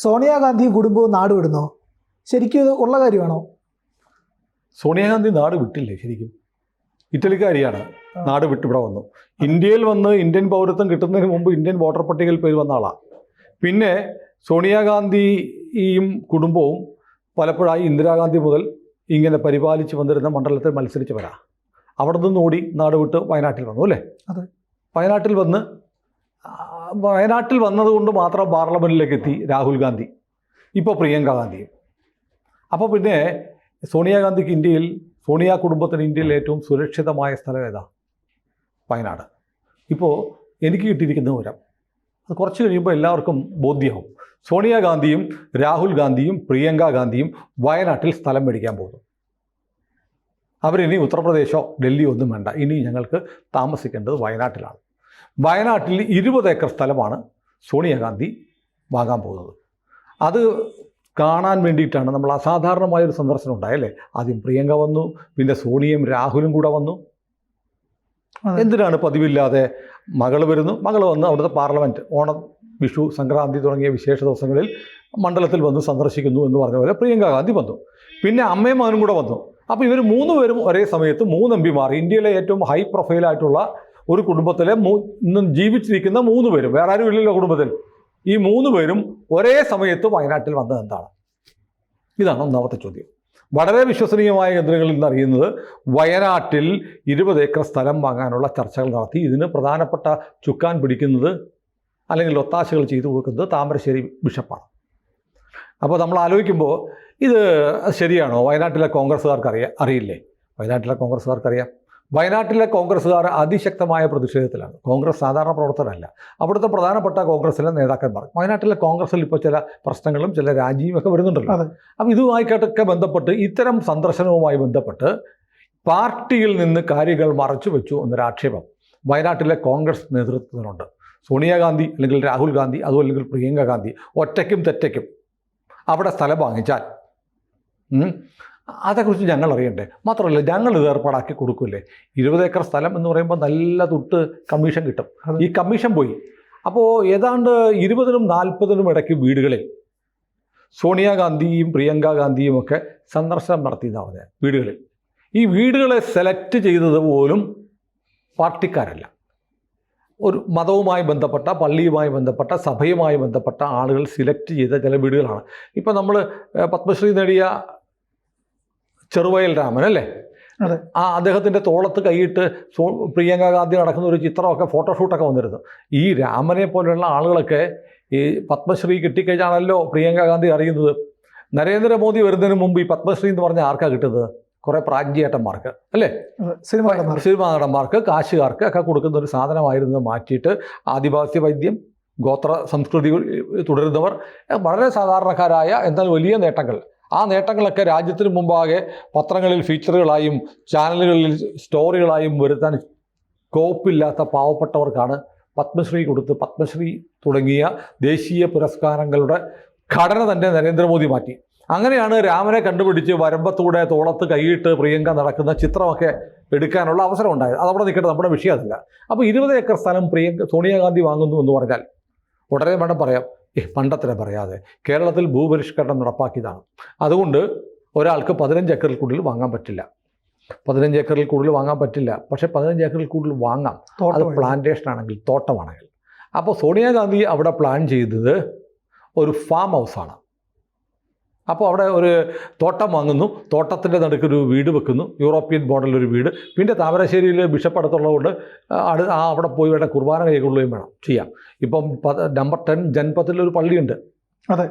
സോണിയാഗാന്ധിയും കുടുംബവും നാട് വിടുന്നോ? ശരിക്കും ഇത് ഉള്ള കാര്യമാണോ? സോണിയാഗാന്ധി നാട് വിട്ടില്ലേ? ശരിക്കും ഇറ്റലിക്കാരിയാണ്. നാട് വിട്ട് ഇവിടെ വന്നു. ഇന്ത്യയിൽ വന്ന് ഇന്ത്യൻ പൗരത്വം കിട്ടുന്നതിന് മുമ്പ് ഇന്ത്യൻ വോട്ടർ പട്ടികയിൽ പേര് വന്ന ആളാണ്. പിന്നെ സോണിയാഗാന്ധിയും കുടുംബവും പലപ്പോഴായി ഇന്ദിരാഗാന്ധി മുതൽ ഇങ്ങനെ പരിപാലിച്ച് വന്നിരുന്ന മണ്ഡലത്തിൽ മത്സരിച്ചവരാ. അവിടെ നിന്ന് ഓടി നാട് വിട്ട് വയനാട്ടിൽ വന്നു അല്ലേ? അതെ. വയനാട്ടിൽ വന്നതുകൊണ്ട് മാത്രം പാർലമെൻറ്റിലേക്ക് എത്തി രാഹുൽ ഗാന്ധി, ഇപ്പോൾ പ്രിയങ്ക ഗാന്ധിയും. അപ്പോൾ പിന്നെ സോണിയാഗാന്ധിക്ക് സോണിയ കുടുംബത്തിന് ഇന്ത്യയിൽ ഏറ്റവും സുരക്ഷിതമായ സ്ഥലം ഏതാ? വയനാട്. ഇപ്പോൾ എനിക്ക് കിട്ടിയിരിക്കുന്ന വിവരം അത് കുറച്ച് കഴിയുമ്പോൾ എല്ലാവർക്കും ബോധ്യമാവും. സോണിയാഗാന്ധിയും രാഹുൽ ഗാന്ധിയും പ്രിയങ്ക ഗാന്ധിയും വയനാട്ടിൽ സ്ഥലം മേടിക്കാൻ പോകുന്നു. അവരിനി ഉത്തർപ്രദേശോ ഡൽഹിയോ ഒന്നും വേണ്ട, ഇനി ഞങ്ങൾക്ക് താമസിക്കേണ്ടത് വയനാട്ടിലാണ്. വയനാട്ടിൽ 20 ഏക്കർ സ്ഥലമാണ് സോണിയാഗാന്ധി വാങ്ങാൻ പോകുന്നത്. അത് കാണാൻ വേണ്ടിയിട്ടാണ് നമ്മൾ അസാധാരണമായൊരു സന്ദർശനം ഉണ്ടായല്ലേ. ആദ്യം പ്രിയങ്ക വന്നു, പിന്നെ സോണിയയും രാഹുലും കൂടെ വന്നു. എന്തിനാണ് പതിവില്ലാതെ മകൾ വരുന്നു, മകൾ വന്ന് അവിടുത്തെ പാർലമെൻറ്റ് ഓണം, വിഷു, സംക്രാന്തി തുടങ്ങിയ വിശേഷ ദിവസങ്ങളിൽ മണ്ഡലത്തിൽ വന്ന് സന്ദർശിക്കുന്നു എന്ന് പറഞ്ഞ പോലെ പ്രിയങ്ക ഗാന്ധി വന്നു. പിന്നെ അമ്മയും മകനും കൂടെ വന്നു. അപ്പോൾ ഇവർ 3 പേരും ഒരേ സമയത്ത് 3 എംപിമാർ, ഇന്ത്യയിലെ ഏറ്റവും ഹൈ പ്രൊഫൈലായിട്ടുള്ള ഒരു കുടുംബത്തിലെ ഇന്നും ജീവിച്ചിരിക്കുന്ന 3 പേരും, വേറെ ആരും ഇല്ലല്ലോ കുടുംബത്തിൽ, ഈ 3 പേരും ഒരേ സമയത്ത് വയനാട്ടിൽ വന്നത് എന്താണ്? ഇതാണ് ഒന്നാമത്തെ ചോദ്യം. വളരെ വിശ്വസനീയമായ കേന്ദ്രങ്ങളിൽ നിന്ന് അറിയുന്നത് വയനാട്ടിൽ 20 ഏക്കർ സ്ഥലം വാങ്ങാനുള്ള ചർച്ചകൾ നടത്തി. ഇതിന് പ്രധാനപ്പെട്ട ചുക്കാൻ പിടിക്കുന്നത് അല്ലെങ്കിൽ ഒത്താശകൾ ചെയ്തു കൊടുക്കുന്നത് താമരശ്ശേരി ബിഷപ്പാണ്. അപ്പോൾ നമ്മൾ ആലോചിക്കുമ്പോൾ ഇത് ശരിയാണോ? വയനാട്ടിലെ കോൺഗ്രസ്സുകാർക്ക് അറിയില്ലേ? വയനാട്ടിലെ കോൺഗ്രസ്സുകാർക്കറിയാം. വയനാട്ടിലെ കോൺഗ്രസ്സുകാർ അതിശക്തമായ പ്രതിഷേധത്തിലാണ്. കോൺഗ്രസ് സാധാരണ പ്രവർത്തനമല്ല. അവിടുത്തെ പ്രധാനപ്പെട്ട കോൺഗ്രസിലെ നേതാക്കന്മാർ, വയനാട്ടിലെ കോൺഗ്രസിൽ ഇപ്പോൾ ചില പ്രശ്നങ്ങളും ചില രാജിയും ഒക്കെ വരുന്നുണ്ടല്ലോ. അപ്പോൾ ഇതുമായിട്ടൊക്കെ ബന്ധപ്പെട്ട്, ഇത്തരം സന്ദർശനവുമായി ബന്ധപ്പെട്ട് പാർട്ടിയിൽ നിന്ന് കാര്യങ്ങൾ മറച്ചു വെച്ചു എന്നൊരാക്ഷേപം വയനാട്ടിലെ കോൺഗ്രസ് നേതൃത്വത്തിനുണ്ട്. സോണിയാഗാന്ധി അല്ലെങ്കിൽ രാഹുൽ ഗാന്ധി, അതും അല്ലെങ്കിൽ പ്രിയങ്ക ഗാന്ധി ഒറ്റയ്ക്കും തെറ്റയ്ക്കും അവിടെ സ്ഥലം വാങ്ങിച്ചാൽ അതേക്കുറിച്ച് ഞങ്ങൾ അറിയണ്ടേ? മാത്രമല്ല, ഞങ്ങൾ ഇത് ഏർപ്പാടാക്കി കൊടുക്കില്ലേ? 20 ഏക്കർ സ്ഥലം എന്ന് പറയുമ്പോൾ നല്ല തൊട്ട് കമ്മീഷൻ കിട്ടും. ഈ കമ്മീഷൻ പോയി. അപ്പോൾ ഏതാണ്ട് 20നും 40നും ഇടയ്ക്ക് വീടുകളിൽ സോണിയാഗാന്ധിയും പ്രിയങ്ക ഗാന്ധിയും ഒക്കെ സന്ദർശനം നടത്തിയെന്ന് പറഞ്ഞാൽ വീടുകളിൽ, ഈ വീടുകളെ സെലക്ട് ചെയ്തത് പോലും പാർട്ടിക്കാരല്ല. ഒരു മതവുമായി ബന്ധപ്പെട്ട, പള്ളിയുമായി ബന്ധപ്പെട്ട, സഭയുമായി ബന്ധപ്പെട്ട ആളുകൾ സിലക്ട് ചെയ്ത ചില വീടുകളാണ്. ഇപ്പം നമ്മൾ പത്മശ്രീ നേടിയ ചെറുവയൽ രാമൻ അല്ലേ, അദ്ദേഹത്തിൻ്റെ തോളത്ത് കൈയിട്ട് പ്രിയങ്ക ഗാന്ധി നടക്കുന്ന ഒരു ചിത്രമൊക്കെ, ഫോട്ടോഷൂട്ടൊക്കെ വന്നിരുന്നു. ഈ രാമനെ പോലെയുള്ള ആളുകളൊക്കെ ഈ പത്മശ്രീ കിട്ടിക്കഴിഞ്ഞാണല്ലോ പ്രിയങ്ക ഗാന്ധി അറിയുന്നത്. നരേന്ദ്രമോദി വരുന്നതിന് മുമ്പ് ഈ പത്മശ്രീ എന്ന് പറഞ്ഞാൽ ആർക്കാണ് കിട്ടുന്നത്? കുറേ പ്രാജ്ഞേട്ടന്മാർക്ക് അല്ലേ, സിനിമാ നടന്മാർക്ക്, കാശുകാർക്ക് ഒക്കെ കൊടുക്കുന്ന ഒരു സാധനമായിരുന്നു. മാറ്റിയിട്ട് ആദിവാസി വൈദ്യം, ഗോത്ര സംസ്കൃതി തുടരുന്നവർ, വളരെ സാധാരണക്കാരായ എന്നാൽ വലിയ നേട്ടങ്ങൾ, ആ നേട്ടങ്ങളൊക്കെ രാജ്യത്തിന് മുമ്പാകെ പത്രങ്ങളിൽ ഫീച്ചറുകളായും ചാനലുകളിൽ സ്റ്റോറികളായും വരുത്താൻ സ്കോപ്പില്ലാത്ത പാവപ്പെട്ടവർക്കാണ് പത്മശ്രീ കൊടുത്ത് പത്മശ്രീ തുടങ്ങിയ ദേശീയ പുരസ്കാരങ്ങളുടെ ഘടന തന്നെ നരേന്ദ്രമോദി മാറ്റി. അങ്ങനെയാണ് രാമനെ കണ്ടുപിടിച്ച് വരമ്പത്തൂടെ തോളത്ത് കൈയിട്ട് പ്രിയങ്ക നടക്കുന്ന ചിത്രമൊക്കെ എടുക്കാനുള്ള അവസരം ഉണ്ടായത്. അതവിടെ നിൽക്കട്ടെ, നമ്മുടെ വിഷയം അതല്ല. അപ്പോൾ 20 ഏക്കർ സ്ഥലം സോണിയാഗാന്ധി വാങ്ങുന്നു എന്ന് പറഞ്ഞാൽ ഉടനെ വേണം പറയാം, പണ്ടത്തിനെ പറയാതെ കേരളത്തിൽ ഭൂപരിഷ്കരണം നടപ്പാക്കിയതാണ്. അതുകൊണ്ട് ഒരാൾക്ക് 15 ഏക്കറിൽ കൂടുതൽ വാങ്ങാൻ പറ്റില്ല. 15 ഏക്കറിൽ കൂടുതൽ വാങ്ങാൻ പറ്റില്ല. പക്ഷേ 15 ഏക്കറിൽ കൂടുതൽ വാങ്ങാം, അത് പ്ലാന്റേഷൻ ആണെങ്കിൽ, തോട്ടമാണെങ്കിൽ. അപ്പോൾ സോണിയാഗാന്ധി അവിടെ പ്ലാൻ ചെയ്തത് ഒരു ഫാം ഹൗസാണ്. അപ്പോൾ അവിടെ ഒരു തോട്ടം വാങ്ങുന്നു, തോട്ടത്തിൻ്റെ നടുക്കൊരു വീട് വെക്കുന്നു, യൂറോപ്യൻ മോഡലൊരു വീട്. പിന്നെ താമരശ്ശേരിയിൽ ബിഷപ്പ് അടുത്തുള്ളതുകൊണ്ട് അവിടെ പോയി വേണ്ട കുർബാന കൈകൊള്ളുകയും വേണം, ചെയ്യാം. ഇപ്പം നമ്പർ 10 ജൻപത്തിലൊരു പള്ളിയുണ്ട്. അതെ,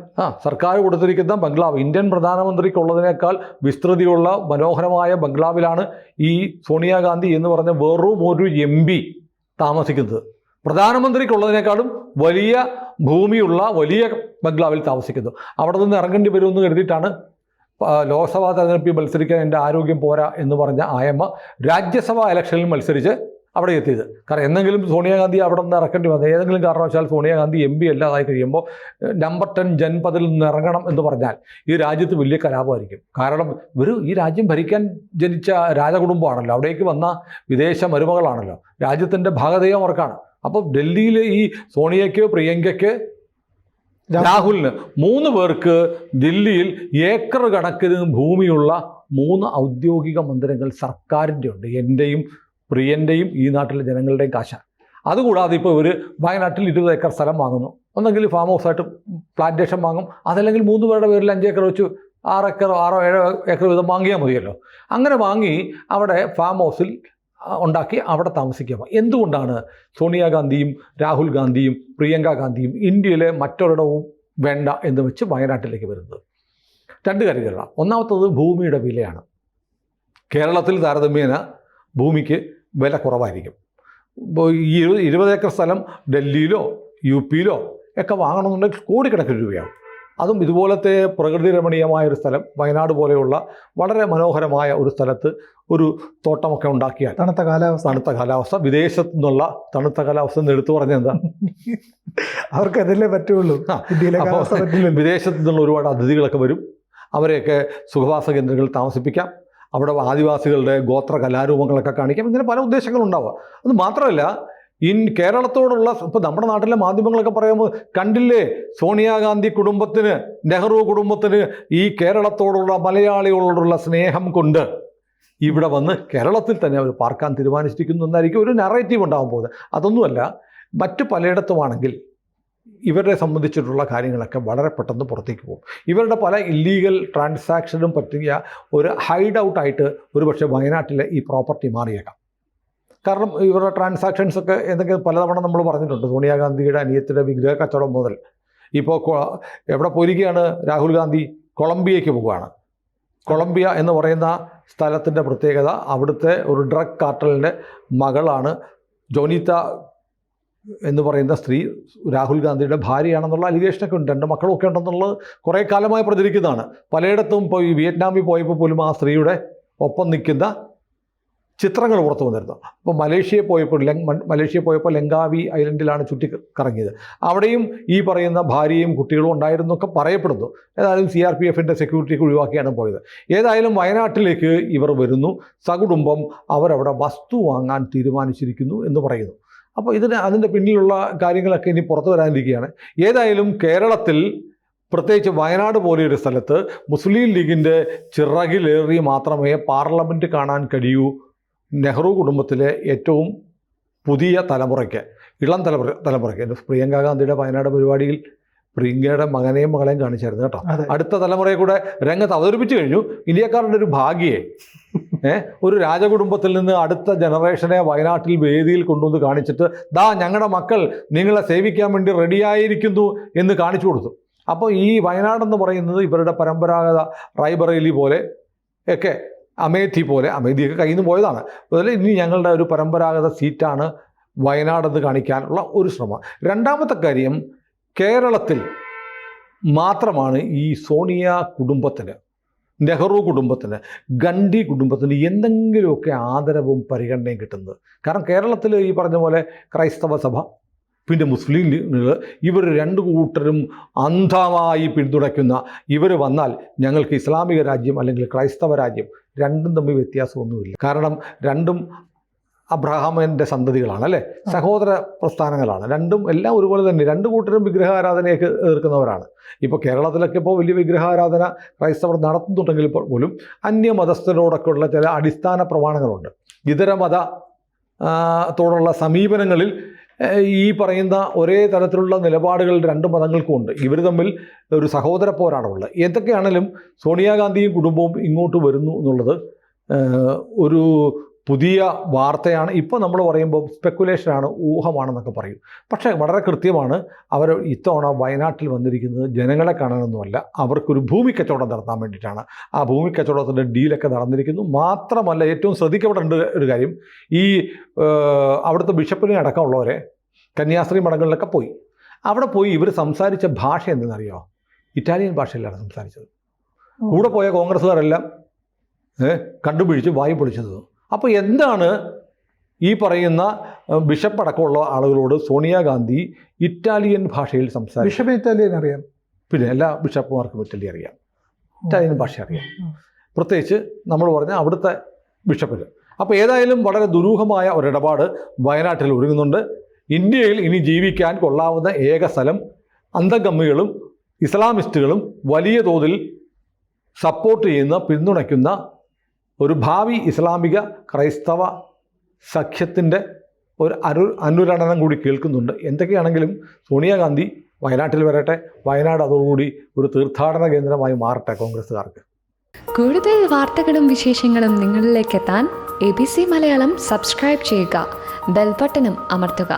സർക്കാർ കൊടുത്തിരിക്കുന്ന ബംഗ്ലാവ്, ഇന്ത്യൻ പ്രധാനമന്ത്രിക്കുള്ളതിനേക്കാൾ വിസ്തൃതിയുള്ള മനോഹരമായ ബംഗ്ലാവിലാണ് ഈ സോണിയാഗാന്ധി എന്ന് പറഞ്ഞ വെറും ഒരു MP താമസിക്കുന്നത്. പ്രധാനമന്ത്രിക്കുള്ളതിനേക്കാളും വലിയ ഭൂമിയുള്ള വലിയ ബംഗ്ലാവിൽ താമസിക്കുന്നു. അവിടെ നിന്ന് ഇറങ്ങേണ്ടി വരുമെന്ന് കരുതിയിട്ടാണ് ലോക്സഭാ തെരഞ്ഞെടുപ്പിൽ മത്സരിക്കാൻ എൻ്റെ ആരോഗ്യം പോരാ എന്ന് പറഞ്ഞ ആയമ്മ രാജ്യസഭാ ഇലക്ഷനിൽ മത്സരിച്ച് അവിടെ എത്തിയത്. കാരണം എന്തെങ്കിലും സോണിയാഗാന്ധി അവിടെ നിന്ന് ഇറക്കേണ്ടി വന്നത്, ഏതെങ്കിലും കാരണവശാൽ സോണിയാഗാന്ധി MP അല്ലാതായി കഴിയുമ്പോൾ നമ്പർ 10 ജൻപതിൽ നിന്ന് ഇറങ്ങണം എന്ന് പറഞ്ഞാൽ ഈ രാജ്യത്ത് വലിയ കലാപമായിരിക്കും. കാരണം ഈ രാജ്യം ഭരിക്കാൻ ജനിച്ച രാജകുടുംബമാണല്ലോ, അവിടേക്ക് വന്ന വിദേശ മരുമകളാണല്ലോ, രാജ്യത്തിൻ്റെ ഭാഗധേയം അവർക്കാണ്. അപ്പോൾ ഡൽഹിയിൽ ഈ സോണിയയ്ക്കോ പ്രിയങ്കയ്ക്ക് രാഹുലിന് 3 പേർക്ക് ദില്ലിയിൽ ഏക്കർ കണക്കിന് ഭൂമിയുള്ള 3 ഔദ്യോഗിക മന്ദിരങ്ങൾ സർക്കാരിൻ്റെ ഉണ്ട്. എൻ്റെയും പ്രിയൻ്റെയും ഈ നാട്ടിലെ ജനങ്ങളുടെയും കാശാണ്. അതുകൂടാതെ ഇപ്പോൾ ഇവർ വയനാട്ടിൽ 20 ഏക്കർ സ്ഥലം വാങ്ങുന്നു. ഒന്നെങ്കിൽ ഫാം ഹൗസായിട്ട് പ്ലാന്റേഷൻ വാങ്ങും, അതല്ലെങ്കിൽ 3 പേരുടെ പേരിൽ 5 ഏക്കർ വെച്ച് 6 ഏക്കർ 7 ഏക്കർ വീതം വാങ്ങിയാൽ മതിയല്ലോ. അങ്ങനെ വാങ്ങി അവിടെ ഫാം ഹൗസിൽ ഉണ്ടാക്കി അവിടെ താമസിക്കുക. എന്തുകൊണ്ടാണ് സോണിയാഗാന്ധിയും രാഹുൽ ഗാന്ധിയും പ്രിയങ്ക ഗാന്ധിയും ഇന്ത്യയിലെ മറ്റൊരിടവും വേണ്ട എന്ന് വെച്ച് വയനാട്ടിലേക്ക് വരുന്നത്? 2 കാര്യങ്ങളാണ്. ഒന്നാമത്തത് ഭൂമിയുടെ വിലയാണ്. കേരളത്തിൽ താരതമ്യേന ഭൂമിക്ക് വില കുറവായിരിക്കും. ഇപ്പോൾ ഈ 20 ഏക്കർ സ്ഥലം ഡൽഹിയിലോ UP-യിലോ ഒക്കെ വാങ്ങണമെന്നുണ്ടെങ്കിൽ കോടിക്കണക്കിന് രൂപയാവും. അതും ഇതുപോലത്തെ പ്രകൃതി രമണീയമായൊരു സ്ഥലം, വയനാട് പോലെയുള്ള വളരെ മനോഹരമായ ഒരു സ്ഥലത്ത് ഒരു തോട്ടമൊക്കെ ഉണ്ടാക്കിയാൽ, തണുത്ത കാലാവസ്ഥ വിദേശത്തു നിന്നുള്ള തണുത്ത കാലാവസ്ഥ എന്ന് എടുത്തു പറഞ്ഞാൽ എന്താ, അവർക്ക് അതല്ലേ പറ്റുള്ളൂ. വിദേശത്തു നിന്നുള്ള ഒരുപാട് അതിഥികളൊക്കെ വരും. അവരെയൊക്കെ സുഖവാസ കേന്ദ്രങ്ങളിൽ താമസിപ്പിക്കാം. അവിടെ ആദിവാസികളുടെ ഗോത്ര കലാരൂപങ്ങളൊക്കെ കാണിക്കാം. ഇങ്ങനെ പല ഉദ്ദേശങ്ങളുണ്ടാവുക. അത് മാത്രമല്ല, കേരളത്തോടുള്ള ഇപ്പോൾ നമ്മുടെ നാട്ടിലെ മാധ്യമങ്ങളൊക്കെ പറയുമ്പോൾ കണ്ടില്ലേ, സോണിയാഗാന്ധി കുടുംബത്തിന്, നെഹ്റു കുടുംബത്തിന് ഈ കേരളത്തോടുള്ള മലയാളികളോടുള്ള സ്നേഹം കൊണ്ട് ഇവിടെ വന്ന് കേരളത്തിൽ തന്നെ അവർ പാർക്കാൻ തീരുമാനിച്ചിരിക്കുന്നു എന്നായിരിക്കും ഒരു നറേറ്റീവ് ഉണ്ടാകാൻ പോകുന്നത്. അതൊന്നുമല്ല, മറ്റു പലയിടത്തുമാണെങ്കിൽ ഇവരെ സംബന്ധിച്ചിട്ടുള്ള കാര്യങ്ങളൊക്കെ വളരെ പെട്ടെന്ന് പുറത്തേക്ക് പോകും. ഇവരുടെ പല ഇല്ലീഗൽ ട്രാൻസാക്ഷനും പറ്റിയ ഒരു ഹൈഡ് ഔട്ടായിട്ട് ഒരുപക്ഷെ വയനാട്ടിലെ ഈ പ്രോപ്പർട്ടി മാറിയേക്കാം. കാരണം ഇവരുടെ ട്രാൻസാക്ഷൻസൊക്കെ എന്തെങ്കിലും പലതവണ നമ്മൾ പറഞ്ഞിട്ടുണ്ട്. സോണിയാഗാന്ധിയുടെ അനിയത്തിയുടെ വിഗ്രഹ കച്ചവടം മുതൽ ഇപ്പോൾ എവിടെ പോയിരിക്കുകയാണ് രാഹുൽ ഗാന്ധി? കൊളംബിയയ്ക്ക് പോവുകയാണ്. കൊളംബിയ എന്ന് പറയുന്ന സ്ഥലത്തിൻ്റെ പ്രത്യേകത, അവിടുത്തെ ഒരു ഡ്രഗ് കാർട്ടലിൻ്റെ മകളാണ് ജോനിത്ത എന്ന് പറയുന്ന സ്ത്രീ രാഹുൽ ഗാന്ധിയുടെ ഭാര്യയാണെന്നുള്ള അലിഗേഷനൊക്കെ ഉണ്ട്. 2 മക്കളൊക്കെ ഉണ്ടെന്നുള്ളത് കുറേ കാലമായി പ്രചരിക്കുന്നതാണ്. പലയിടത്തും ഇപ്പോൾ ഈ വിയറ്റ്നാമിൽ പോയപ്പോൾ പോലും ആ സ്ത്രീയുടെ ഒപ്പം നിൽക്കുന്ന ചിത്രങ്ങൾ പുറത്തു വന്നിരുന്നു. അപ്പോൾ മലേഷ്യയിൽ പോയപ്പോൾ ലങ്കാവി ഐലൻഡിലാണ് ചുറ്റി കറങ്ങിയത്. അവിടെയും ഈ പറയുന്ന ഭാര്യയും കുട്ടികളും ഉണ്ടായിരുന്നൊക്കെ പറയപ്പെടുന്നു. ഏതായാലും CRPFൻ്റെ സെക്യൂരിറ്റിക്ക് ഒഴിവാക്കിയാണ് പോയത്. ഏതായാലും വയനാട്ടിലേക്ക് ഇവർ വരുന്നു. സകുടുംബം അവരവിടെ വസ്തു വാങ്ങാൻ തീരുമാനിച്ചിരിക്കുന്നു എന്ന് പറയുന്നു. അപ്പോൾ അതിൻ്റെ പിന്നിലുള്ള കാര്യങ്ങളൊക്കെ ഇനി പുറത്തു വരാനിരിക്കുകയാണ്. ഏതായാലും കേരളത്തിൽ, പ്രത്യേകിച്ച് വയനാട് പോലെയൊരു സ്ഥലത്ത് മുസ്ലിം ലീഗിൻ്റെ ചിറകിലേറി മാത്രമേ പാർലമെൻറ്റ് കാണാൻ കഴിയൂ നെഹ്റു കുടുംബത്തിലെ ഏറ്റവും പുതിയ തലമുറയ്ക്ക്, ഇളം തലമുറയ്ക്ക്. പ്രിയങ്ക ഗാന്ധിയുടെ വയനാട് പരിപാടിയിൽ പ്രിയങ്കയുടെ മകനെയും മകളെയും കാണിച്ചായിരുന്നു കേട്ടോ. അടുത്ത തലമുറയെ കൂടെ രംഗത്ത് അവതരിപ്പിച്ചു കഴിഞ്ഞു. ഇന്ത്യക്കാരുടെ ഒരു ഭാഗ്യയെ ഒരു രാജകുടുംബത്തിൽ നിന്ന് അടുത്ത ജനറേഷനെ വയനാട്ടിൽ വേദിയിൽ കൊണ്ടുവന്ന് കാണിച്ചിട്ട്, ദാ ഞങ്ങളുടെ മക്കൾ നിങ്ങളെ സേവിക്കാൻ വേണ്ടി റെഡിയായിരിക്കുന്നു എന്ന് കാണിച്ചു കൊടുത്തു. അപ്പോൾ ഈ വയനാടെന്ന് പറയുന്നത് ഇവരുടെ പരമ്പരാഗത റായ്ബറേലി പോലെ ഒക്കെ, അമേഠി പോലെ, അമേഠിയൊക്കെ കയ്യിൽ നിന്ന് പോയതാണ്. അതുപോലെ ഇനി ഞങ്ങളുടെ ഒരു പരമ്പരാഗത സീറ്റാണ് വയനാടെന്ന് കാണിക്കാനുള്ള ഒരു ശ്രമം. രണ്ടാമത്തെ കാര്യം, കേരളത്തിൽ മാത്രമാണ് ഈ സോണിയ കുടുംബത്തിന്, നെഹ്റു കുടുംബത്തിന്, ഗാന്ധി കുടുംബത്തിന് എന്തെങ്കിലുമൊക്കെ ആദരവും പരിഗണനയും കിട്ടുന്നത്. കാരണം കേരളത്തിൽ ഈ പറഞ്ഞ പോലെ ക്രൈസ്തവ സഭ, പിന്നെ മുസ്ലിം ലീഗ്, ഇവർ 2 കൂട്ടരും അന്ധമായി പിന്തുണയ്ക്കുന്ന ഇവർ വന്നാൽ ഞങ്ങൾക്ക് ഇസ്ലാമിക രാജ്യം അല്ലെങ്കിൽ ക്രൈസ്തവ രാജ്യം, രണ്ടും തമ്മിൽ വ്യത്യാസമൊന്നുമില്ല. കാരണം രണ്ടും അബ്രഹാമിൻ്റെ സന്തതികളാണ്, അല്ലേ? സഹോദര പ്രസ്ഥാനങ്ങളാണ്. രണ്ടും എല്ലാം ഒരുപോലെ തന്നെ. 2 കൂട്ടരും വിഗ്രഹാരാധനയൊക്കെ എതിർക്കുന്നവരാണ്. ഇപ്പോൾ കേരളത്തിലൊക്കെ ഇപ്പോൾ വലിയ വിഗ്രഹാരാധന ക്രൈസ്തവർ നടത്തുന്നുണ്ടെങ്കിൽ പോലും അന്യമതസ്ഥരോടൊക്കെ ഉള്ള ചില അടിസ്ഥാന പ്രമാണങ്ങളുണ്ട്. ഇതര മതത്തോടുള്ള സമീപനങ്ങളിൽ ഈ പറയുന്ന ഒരേ തരത്തിലുള്ള നിലപാടുകൾ 2 മതങ്ങൾക്കും ഉണ്ട്. ഇവർ തമ്മിൽ ഒരു സഹോദര പോരാട്ടമുള്ളത്. എന്തൊക്കെയാണെങ്കിലും സോണിയാഗാന്ധിയും കുടുംബവും ഇങ്ങോട്ട് വരുന്നു എന്നുള്ളത് ഒരു പുതിയ വാർത്തയാണ്. ഇപ്പോൾ നമ്മൾ പറയുമ്പോൾ സ്പെക്കുലേഷനാണ്, ഊഹമാണെന്നൊക്കെ പറയും. പക്ഷേ വളരെ കൃത്യമാണ്, അവർ ഇത്തവണ വയനാട്ടിൽ വന്നിരിക്കുന്നത് ജനങ്ങളെ കാണാനൊന്നുമല്ല, അവർക്കൊരു ഭൂമി കച്ചവടം നടത്താൻ വേണ്ടിയിട്ടാണ്. ആ ഭൂമി കച്ചവടത്തിൻ്റെ ഡീലൊക്കെ നടന്നിരിക്കുന്നു. മാത്രമല്ല, ഏറ്റവും ശ്രദ്ധിക്കപ്പെടേണ്ട ഒരു കാര്യം, ഈ അവിടുത്തെ ബിഷപ്പിനെ അടക്കമുള്ളവരെ കന്യാസ്ത്രീ മഠങ്ങളിലൊക്കെ പോയി. അവിടെ പോയി ഇവർ സംസാരിച്ച ഭാഷ എന്തെന്നറിയോ? ഇറ്റാലിയൻ ഭാഷയിലാണ് സംസാരിച്ചത്. കൂടെ പോയ കോൺഗ്രസ്സുകാരെല്ലാം കണ്ടുപിടിച്ച് വായി പൊളിച്ചത്. അപ്പോൾ എന്താണ് ഈ പറയുന്ന ബിഷപ്പ് അടക്കമുള്ള ആളുകളോട് സോണിയാഗാന്ധി ഇറ്റാലിയൻ ഭാഷയിൽ സംസാരിച്ചു? ബിഷപ്പ് ഇറ്റാലിയൻ അറിയാം, പിന്നെ എല്ലാ ബിഷപ്പുമാർക്കും ഇറ്റലി അറിയാം, ഇറ്റാലിയൻ ഭാഷ അറിയാം, പ്രത്യേകിച്ച് നമ്മൾ പറഞ്ഞ അവിടുത്തെ ബിഷപ്പിന്. അപ്പോൾ ഏതായാലും വളരെ ദുരൂഹമായ ഒരിടപാട് വയനാട്ടിൽ ഒരുങ്ങുന്നുണ്ട്. ഇന്ത്യയിൽ ഇനി ജീവിക്കാൻ കൊള്ളാവുന്ന ഏക സ്ഥലം അന്തംഗമ്മികളും ഇസ്ലാമിസ്റ്റുകളും വലിയ തോതിൽ സപ്പോർട്ട് ചെയ്യുന്ന, പിന്തുണയ്ക്കുന്ന ഒരു ഭാവി ഇസ്ലാമിക ക്രൈസ്തവ സഖ്യത്തിൻ്റെ ഒരു അനുരണനം കൂടി കേൾക്കുന്നുണ്ട്. എന്തൊക്കെയാണെങ്കിലും സോണിയാഗാന്ധി വയനാട്ടിൽ വരട്ടെ. വയനാട് അതോടുകൂടി ഒരു തീർത്ഥാടന കേന്ദ്രമായി മാറട്ടെ കോൺഗ്രസ്സുകാർക്ക്. കൂടുതൽ വാർത്തകളും വിശേഷങ്ങളും നിങ്ങളിലേക്ക് എത്താൻ ABC മലയാളം സബ്സ്ക്രൈബ് ചെയ്യുക, ബെൽ ബട്ടണും അമർത്തുക.